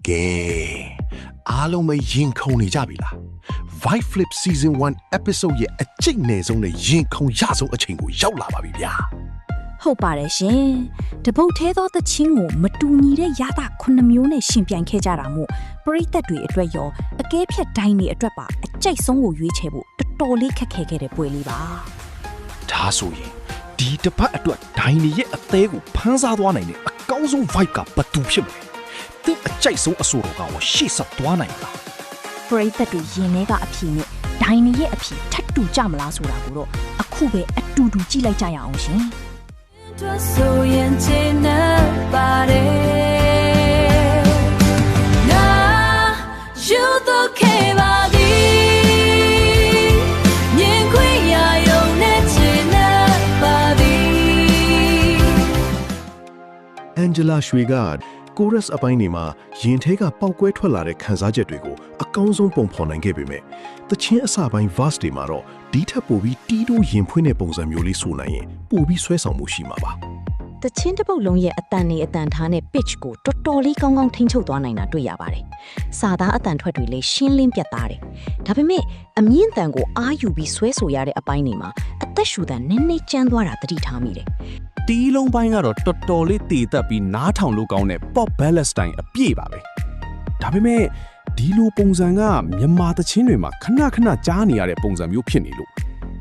ကဲအားလုံးပဲရင်ခုန်နေကြပြီလား Vibe Flip Season 1 Episode ရဲ့အကျိတ်နယ်ဆုံးနဲ့ရင်ခုန်ရဆုံးအချိန်ကိုရောက်လာပါပြီဗျာဟုတ်ပါတယ်ရှင်တပုတ်သေးသောသချင်းကိုမတူညီတဲ့ရတာ9မျိုးနဲ့ရှင်ပြိုင်ခဲ့ကြတာမို့ပရိသတ်တွေအတွက်ရောအကဲဖြတ်တိုင်းတွေအတွက်ပါအကျိတ်ဆုံးကိုရွေးချယ်ဖို့တော်တော်လေးခက်ခဲခဲ့တဲ့ပွဲလေးပါဒါဆိုရင်ဒီတစ်ပတ်အတွက်ဒိုင်းနေရဲ့အသေးကိုဖမ်းစားသွားနိုင်တဲ့အကောင်းဆုံး vibe ကဘယ်သူဖြစ်မလဲသူအကျိတ်ဆုံးအဆိုတော်ကရှေ့ဆက်သွားနိုင်လားပရိသတ်တွေရင်ထဲကအဖြေနဲ့ဒိုင်းနေရဲ့အဖြေထပ်တူကြမလားဆိုတာကိုတော့အခုပဲအတူတူကြည့်လိုက်ကြရအောင်ရှင်ဆိုရင်ချင်နေပါတယ်နာယူတော့ခေပါဒီမြင်ခွင့်ရယုံနဲ့ချင်နေပါဒီ Angela ရွှေကchorus အပိုင်းတွေမှာရင်ထဲကပေါက်ကွဲထွက်လာတဲ့ခန်းစားချက်တွေကိုအကောင်းဆုံးပုံဖော်နိုင်ခဲ့ပေမဲ့တချင်းအစပိုင်း verse တွေမှာတော့ဒီထက်ပိုပြီးတီးတိုးရင်ဖွင့်တဲ့ပုံစံမျိုးလေးဆိုနိုင်ရင်ပိုပြီးဆွဲဆောင်မှုရှိမှာပါတချင်းတစ်ပုတ်လုံးရဲ့အတန်နဲ့အတန်ထားနဲ့ pitch ကိုတော်တော်လေးကောင်းကောင်းထိန်းချုပ်သွားနိုင်တာတွေ့ရပါတယ်စာသားအတန်ထွက်တွေလည်းရှင်းလင်းပြတ်သားတယ်ဒါပေမဲ့အမြင့်တန်ကိုအားယူပြီးဆွဲဆိုရတဲ့အပိုင်းတွေမှာအသက်ရှူတန်နည်းနည်းကျန်းသွားတာသတိထားမိတယ်တီးလုံးပိုင်းကတော့တော်တော်လေးတည်တက်ပြီးနားထောင်လို့ကောင်းတဲ့ pop ballad style အပြည့်ပါပဲဒါပေမဲ့ဒီလိုပုံစံကမြန်မာသချင်းတွေမှာခဏခဏကြားနေရတဲ့ပုံစံမျိုးဖြစ်နေလို့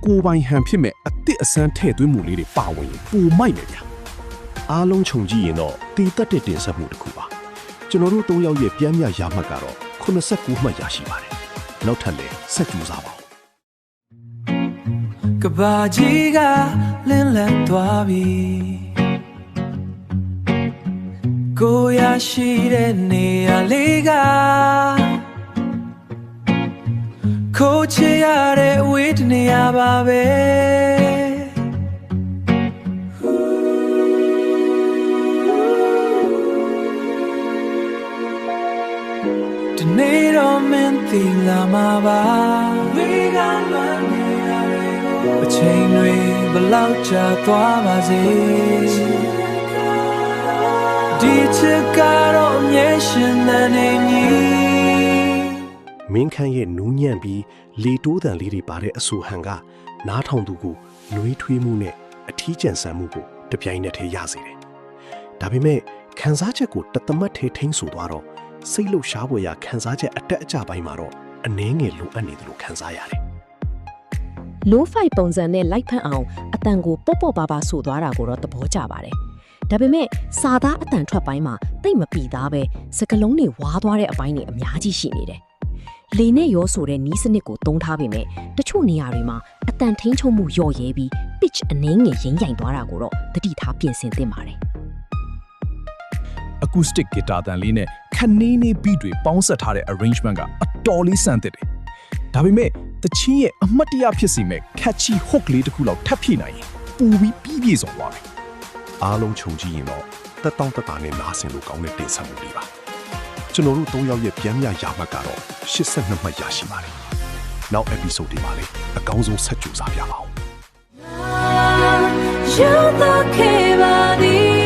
ကိုယ်ပိုင်ဟန်ဖြစ်မဲ့အသစ်အဆန်းထည့်သွင်းမှုလေးတွေပါဝင်ရင်ပိုမိုက်မယ်ဗျာအားလုံးခြုံကြည့်ရင်တော့တည်တက်တဲ့တင်ဆက်မှုတစ်ခုပါကျွန်တော်တို့၃ယောက်ရဲ့ပြန်မြရမှတ်ကတော့89မှတ်ရရှိပါတယ်နောက်ထပ်လည်းဆက်ကြိုးစားပါဦးကဘာကြီးကလင်းလက်သွားပြီကိုရရှိတဲ့နေရာလေးကခိုးချရတဲ့အဝေးတနေရာပါပဲတနေ့တော့မင်းသိလာမှာပါဝေးကလွမ်းနေအချိန်တွေဘလောက်ကြာသွားပါစေဒီချစ်ကတော့အမြဲရှင်တဲ့နေမည်မင်းခန့်ရဲ့နူးညံ့ပြီးလေတိုးတန်လေးတွေပါတဲ့အဆူဟန်ကနားထောင်သူကိုနှွေးထွေးမှုနဲ့အထီးကျန်ဆန်မှုကိုတပြိုင်နက်တည်းရစေတယ်ဒါပေမဲ့ခန်းစားချက်ကိုတသမတ်ထဲထိန်းဆိုသွားတော့စိတ်လှုပ်ရှားဖွယ်ရာခန်းစားချက်အတက်အကျပိုင်းမှာတော့အနှဲငယ်လိုအပ်နေတယ်လို့ခန်းစားရတယ်low five ပုံစံနဲ့လိုက်ဖက်အောင်အတန်ကိုပေါ့ပေါ့ပါပါဆိုသွားတာကိုတော့သဘောကျပါတယ်ဒါပေမဲ့စာသားအတန်ထွက်ပိုင်းမှာတိတ်မပီသားပဲစကလုံးတွေဝါသွားတဲ့အပိုင်းတွေအများကြီးရှိနေတယ်လေနဲ့ရောဆိုတဲ့နီးစနစ်ကိုသုံးထားပေမဲ့တချို့နေရာတွေမှာအတန်ထိန်းချုပ်မှုလျော့ရဲပြီး pitch အနှင်းငယ်ရင်းရိုင်သွားတာကိုတော့သတိထားပြင်ဆင်သင့်ပါတယ်acoustic guitar တန်လေးနဲ့ခဏနေ beat တွေပေါင်းစပ်ထားတဲ့ arrangement ကအတော်လေးစံသစ်တယ်ဒါပေမဲ့တချင်းရဲ့အမှတ်တရဖြစ်စီမဲ့ catchy hook လေးတစ်ခုလောက်ထပ်ဖြည့်နိုင်ရင်ပူပြီးပြည့်စုံသွားမယ်အားလုံးခြုံကြည့်ရင်တော့တက်တောင့်တက်တာနဲ့နားဆင်လို့ကောင်းတဲ့တင်ဆက်မှုလေးပါကျွန်တော်တို့၃ယောက်ရဲ့ပြန်မြရမှတ်ကတော့82မှတ်ရရှိပါတယ်နောက် episode တွေမှာလည်းအကောင်းဆုံးဆက်ကြိုးစားပြပါဦးYou don't care about it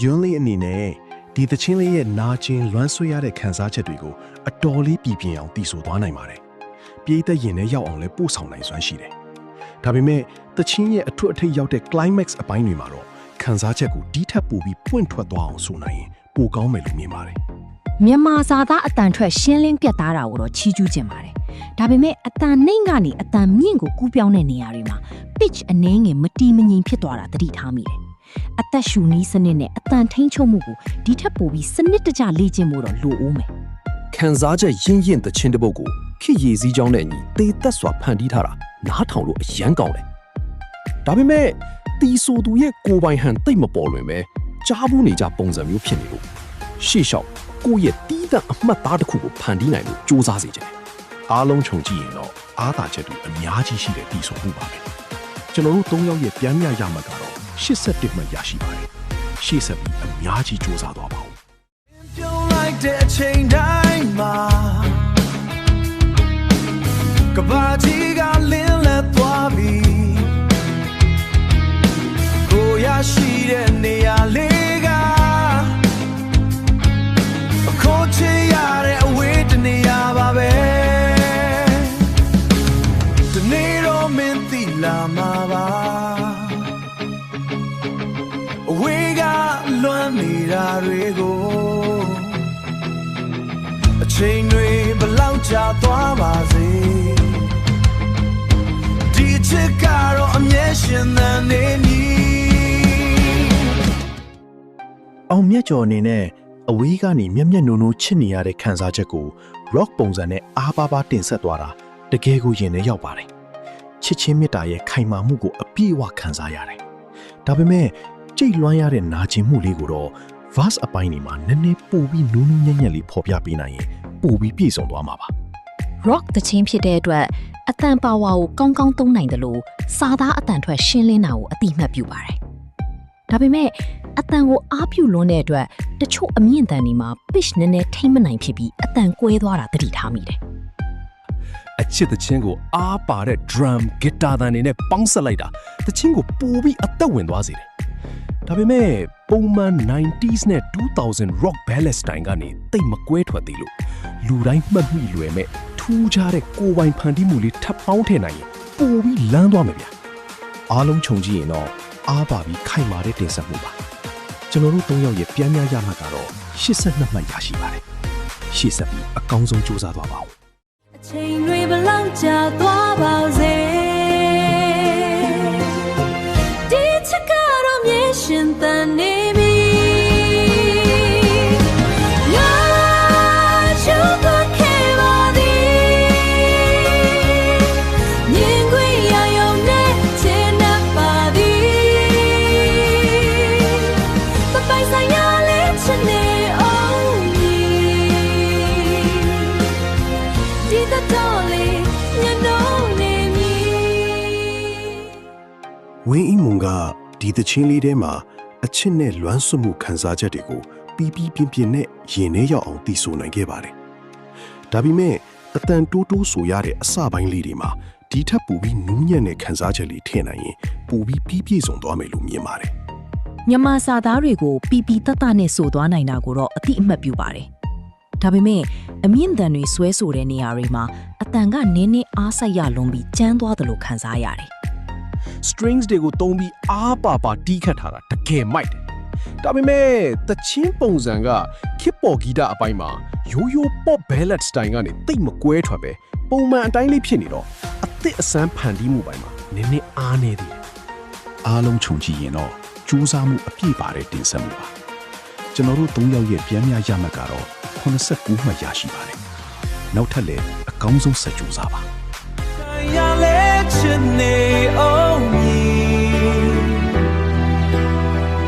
ယွန်းလေးအနေနဲ့ဒီသချင်းလေးရဲ့နာကျင်လွမ်းဆွေးရတဲ့ခံစားချက်တွေကိုအတော်လေးပြည်ပြင်းအောင်တည်ဆိုသွားနိုင်ပါတယ်။ပြေးသက်ရင်နဲ့ရောက်အောင်လဲပို့ဆောင်နိုင်စွမ်းရှိတယ်။ဒါပေမဲ့သချင်းရဲ့အထွတ်အထိပ်ရောက်တဲ့ climax အပိုင်းတွေမှာတော့ခံစားချက်ကိုဒီထက်ပိုပြီးပွင့်ထွက်သွားအောင်ဆိုနိုင်ရင်ပိုကောင်းမယ်လို့မြင်ပါတယ်။မြန်မာစာသားအတန်ထွက်ရှင်းလင်းပြတ်သားတာကိုတော့ချီးကျူးခြင်းပါတယ်။ဒါပေမဲ့အတန်နှိမ့်ကနေအတန်မြင့်ကိုကူးပြောင်းတဲ့နေရာတွေမှာ pitch အနှင်းငယ်မတီးမငြိမ်ဖြစ်သွားတာသတိထားမိတယ်။အသက်ရှူနည်းစနစ်နဲ့အတန်ထိန်းချုပ်မှုကိုဒီထက်ပိုပြီးစနစ်တကျလေ့ကျင့်ဖို့တော့လိုဦးမယ်။ခံစားချက်ရင့်ရင့်သချင်းတစ်ပုဒ်ကိုခေရည်စည်းကြောင်းနဲ့ညီသေသက်စွာဖန်တီးထားတာနားထောင်လို့အယမ်းကောင်းတယ်။ဒါပေမဲ့တီဆိုသူရဲ့ကိုယ်ပိုင်ဟန်တိတ်မပေါ်လွင်ပဲကြားဘူးနေကြပုံစံမျိုးဖြစ်နေလို့ရှေ့လျှောက်ကိုယ့်ရဲ့တီးသန့်အမှတ်သားတစ်ခုကိုဖန်တီးနိုင်လို့စူးစမ်းစေချင်တယ် အားလုံးခြုံကြည့်ရင်တော့အားသာချက်တွေအများကြီးရှိတဲ့တီဆိုမှုပါပဲကျွန်တော်တို့၃ယောက်ရဲ့ပြန်မြရမှတ်ကတော့81မှတ်ရရှိပါတယ်ရှေ့ဆက်ပြီးအများကြီးစူးစမ်းသွားပါဦး Feel like the chain dying ma Kabati ga lin let twa bi Ko ya shi de ne ya le ga Ko che ya de awe de ne ya ba be De ne ro min ti la ma ba Awe ga luan ni da re go A chain we below ja twa ba se Di che caro a mye shin the ne ni အောင်မြတ်ကျော်အနေနဲ့အဝေးကနေမျက်မျက်နှုံနှုံချစ်နေရတဲ့ခံစားချက်ကို rock ပုံစံနဲ့အားပါပါတင်ဆက်သွားတာတကယ်ကိုရင်ထဲရောက်ပါတယ်ချစ်ချင်းမေတ္တာရဲ့ခိုင်မာမှုကိုအပြည့်အဝခံစားရတယ်ဒါပေမဲ့ကြိတ်လွှမ်းရတဲ့နာကျင်မှုလေးကိုတော့ verse အပိုင်းဒီမှာနည်းနည်းပိုပြီးနူးနူးညံ့ညံ့လေးဖော်ပြပေးနိုင်ရင်ပိုပြီးပြည့်စုံသွားမှာပါ rock တချင်းဖြစ်တဲ့အတွက်အတန်ပါဝါကိုကောင်းကောင်းသုံးနိုင်တယ်လို့စာသားအတန်ထွက်ရှင်းလင်းတာကိုအတိအမှတ်ပြုပါတယ်ဒါပေမဲ့အတန်ကိုအားပြုလွန်းတဲ့အတွက်တချို့အမြင့်တန်တွေမှာ pitch နည်းနည်းထိမ့်မနိုင်ဖြစ်ပြီးအတန်ကွဲသွားတာသတိထားမိတယ် အချစ်တချင်းကိုအားပါတဲ့ drum guitar တန်တွေနဲ့ပေါင်းဆက်လိုက်တာတချင်းကိုပိုပြီးအသက်ဝင်သွားစေတယ်ဒါပေမဲ့ပုံမှန် 90s နဲ့ 2000 rock ballad style ကနေတိတ်မကွဲထွက်သေးလို့လူတိုင်းမှတ်မိလွယ်မဲ့ထူးခြားတဲ့ကိုယ်ပိုင်ဖန်တီးမှုလေးထပ်ပေါင်းထည့်နိုင်ရင်ပိုပြီးလမ်းသွားမယ်ဗျာ အားလုံးခြုံကြည့်ရင်တော့အားပါပြီးခိုင်မာတဲ့တင်ဆက်မှုပါကျွန်တော်တို့၃ယောက်ရဲ့ပြန်မြရမှတ်ကတော့82မှတ်ရရှိပါတယ်ရှေ့ဆက်ပြီးအကောင်းဆုံးစူးစမ်းသွားပါဦး အချိန်တွေဘလောက်ကြာသွားပါစေဒီချစ်ကတော့မြေရှင်တန်နေပြီငါချူတော့ခဲ့ပါသည်မြင်ခွင့်ရရုံနဲ့ချင်တတ်ပါသည်ပပိုင်ဆိုင်ရလေးချင်နေအောင်ဒီတော့လေညနိုးနေမည် ဝင်းအီမွန်ကဒီသချင်းလေးထဲမှာအချစ်နဲ့လွမ်းဆွမှုခံစားချက်တွေကိုပီးပီးပြင်းပြင်းနဲ့ရင်ထဲရောက်အောင်တည်ဆိုနိုင်ခဲ့ပါတယ်ဒါပေမဲ့အတန်တိုးတိုးဆိုရတဲ့အစပိုင်းလေးတွေမှာဒီထက်ပိုပြီးနူးညံ့တဲ့ခံစားချက်လေးထည့်နိုင်ရင်ပိုပြီးပြည့်စုံသွားမယ်လို့မြင်ပါတယ် မြန်မာစာသားတွေကိုပီပီတတ်တနဲ့ဆိုသွားနိုင်တာကိုတော့အတိအမှတ်ပြုပါတယ်ဒါပေမဲ့အမြင့်တန်တွေဆွဲဆိုတဲ့နေရာတွေမှာအတန်ကနင်းနေအားစိုက်ရလွန်ပြီးကျန်းသွားတယ်လို့ခံစားရတယ် strings တွေကိုတုံးပြီးအားပါပါတီးခတ်ထားတာတကယ်မိုက်တယ်ဒါပေမဲ့တချင်းပုံစံကခစ်ပေါ်ဂီတအပိုင်းမှာရိုးရိုး pop ballad style ကနေတိတ်မကွဲထွက်ပဲပုံမှန်အတိုင်းလေးဖြစ်နေတော့အသစ်အစမ်းဖန်တီးမှုပိုင်းမှာနည်းနည်းအားနေသေးတယ် အားလုံးခြုံကြည့်ရင်တော့စူးစမ်းမှုအပြည့်ပါတဲ့တင်ဆက်မှုပါကျွန်တော်တို့၃ယောက်ရဲ့ပြန်မြရမှတ်ကတော့89မှတ်ရရှိပါတယ်နောက်ထပ်လည်းအကောင်းဆုံးဆက်ကြိုးစားပါ ရလဲချင်နေအောင်မည်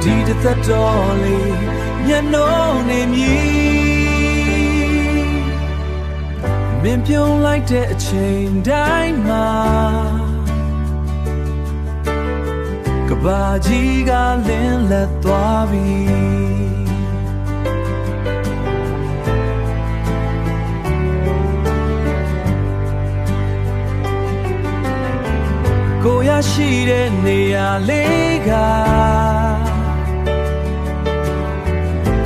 ဒီသက်တော်လေးညနိုးနေမည်မင်းပြုံးလိုက်တဲ့အချိန်တိုင်းမှာကဘာကြီးကလင်းလက်သွားပြီကိုရရှိတဲ့နေရာလေးက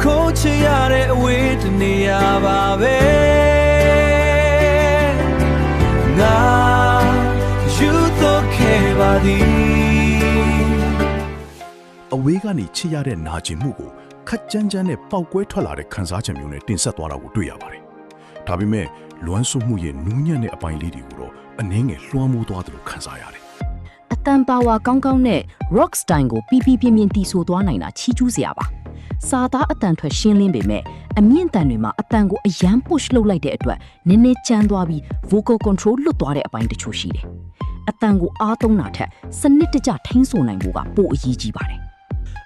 ခိုးချရတဲ့အဝေးတနေရာပါပဲငါယူတော့ခဲ့ပါသည် အဝေးကနေချစ်ရတဲ့နာကျင်မှုကိုခက်ကြမ်းကြမ်းနဲ့ပေါက်ကွဲထွက်လာတဲ့ခံစားချက်မျိုးနဲ့တင်ဆက်သွားတာကိုတွေ့ရပါတယ်ဒါပေမဲ့လွမ်းဆွမှုရဲ့နူးညံ့တဲ့အပိုင်းလေးတွေကိုတော့အနည်းငယ်လွှမ်းမိုးသွားတယ်လို့ခံစားရတယ် အတန်ပါဝါကောင်းကောင်းနဲ့ rock style ကိုပီပီပြင်းပြင်းတီးဆိုသွားနိုင်တာချီးကျူးစရာပါစာသားအတန်ထွက်ရှင်းလင်းပေမဲ့အမြင့်တန်တွေမှာအတန်ကိုအရန် push လုပ်လိုက်တဲ့အတွက်နည်းနည်းကျန်းသွားပြီး vocal control လွတ်သွားတဲ့အပိုင်းတချို့ရှိတယ်အတန်ကိုအားသုံးတာထက်စနစ်တကျထိန်းဆိုနိုင်ဖို့ကပိုအရေးကြီးပါတယ်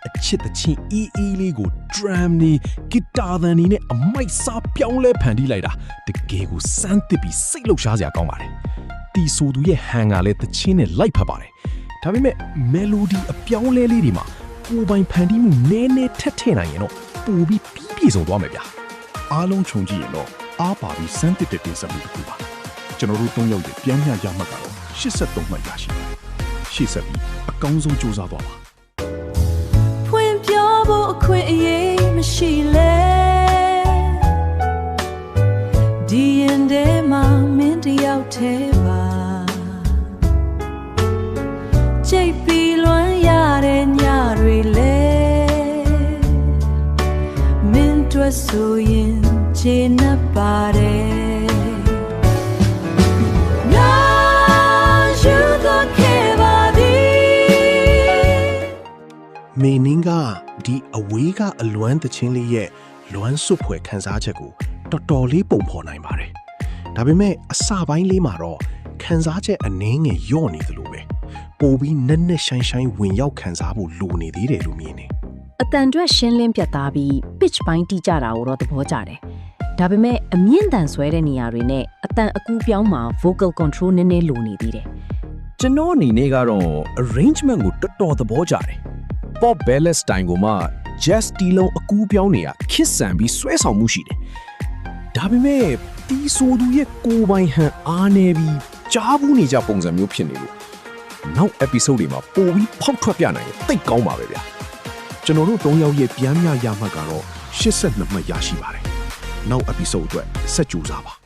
အချစ်တချင်းအီးအီးလေးကို drum နေ guitar သံနေနဲ့အမိုက်စားပြောင်းလဲဖန်တီးလိုက်တာတကယ်ကိုစမ်းသစ်ပြီးစိတ်လှုပ်ရှားစရာကောင်းပါတယ်တီဆိုသူရဲ့ဟန်ကလည်းတချင်းနဲ့လိုက်ဖက်ပါတယ်ဒါပေမဲ့ melody အပြောင်းလဲလေးတွေမှာကိုယ်ပိုင်ဖန်တီးမှုနည်းနည်းထက်ထည့်နိုင်ရင်တော့ပိုပြီးပြည့်စုံသွားမယ်ဗျာ အားလုံးခြုံကြည့်ရင်တော့အားပါပြီးစမ်းသစ်တဲ့တင်ဆက်မှုတစ်ခုပါကျွန်တော်တို့၃ယောက်ရဲ့ပြန်မြရမှတ်ကတော့83မှတ်ရရှိပါတယ်ရှေ့ဆက်ပြီးအကောင်းဆုံးစူးစမ်းသွားပါ ဖွင့်ပြောဖို့အခွင့်အရေးမရှိလဲဒီရင်ထဲမှာမင်းတယောက်တည်းပါချိတ်ပြီးလွမ်းရတဲ့ညတွေလဲမင်းတို့ဆိုရင်ခြေနှပ်ပါတယ်နာယူတော့ခဲ့ပါသည် မင်းနင်းကဒီအဝေးကအလွမ်းသချင်းလေးရဲ့လွမ်းစွတ်ဖွယ်ခန်းစားချက်ကိုတော်တော်လေးပုံဖော်နိုင်ပါတယ်ဒါပေမဲ့အစပိုင်းလေးမှာတော့ခန်းစားချက်အနည်းငယ်ညော့နေသလိုပဲပိုပြီးနက်နက်ရှိုင်းရှိုင်းဝင်ရောက်ခန်းစားဖို့လိုနေသေးတယ်လို့မြင်နေ အတန်အတွက်ရှင်းလင်းပြတ်သားပြီး pitch ပိုင်းတိကျတာကိုတော့သဘောကျတယ်။ဒါပေမဲ့အမြင့်တန်ဆွဲတဲ့နေရာတွေနဲ့အတန်အကူပြောင်းမှာ vocal control နည်းနည်းလိုနေသေးတယ် ကျွန်တော်အနေနဲ့ကတော့ arrangement ကိုတော်တော်သဘောကျတယ် pop ballad style ကိုမှ jazz တီလုံးအကူပြောင်းနေတာခစ်ဆန်ပြီးဆွဲဆောင်မှုရှိတယ်ဒါပေမဲ့တီဆိုသူရဲ့ကိုယ်ပိုင်ဟန်အားနေပြီးကြားဘူးနေကြပုံစံမျိုးဖြစ်နေလို့နောက် episode တွေမှာပိုပြီးဖောက်ထွက်ပြနိုင်ရင်သိပ်ကောင်းပါပဲဗျာ ကျွန်တော်တို့၃ယောက်ရဲ့ပြန်မြရမှတ်ကတော့82မှတ်ရရှိပါတယ်နောက် episode အတွက်ဆက်ကြိုးစားပါ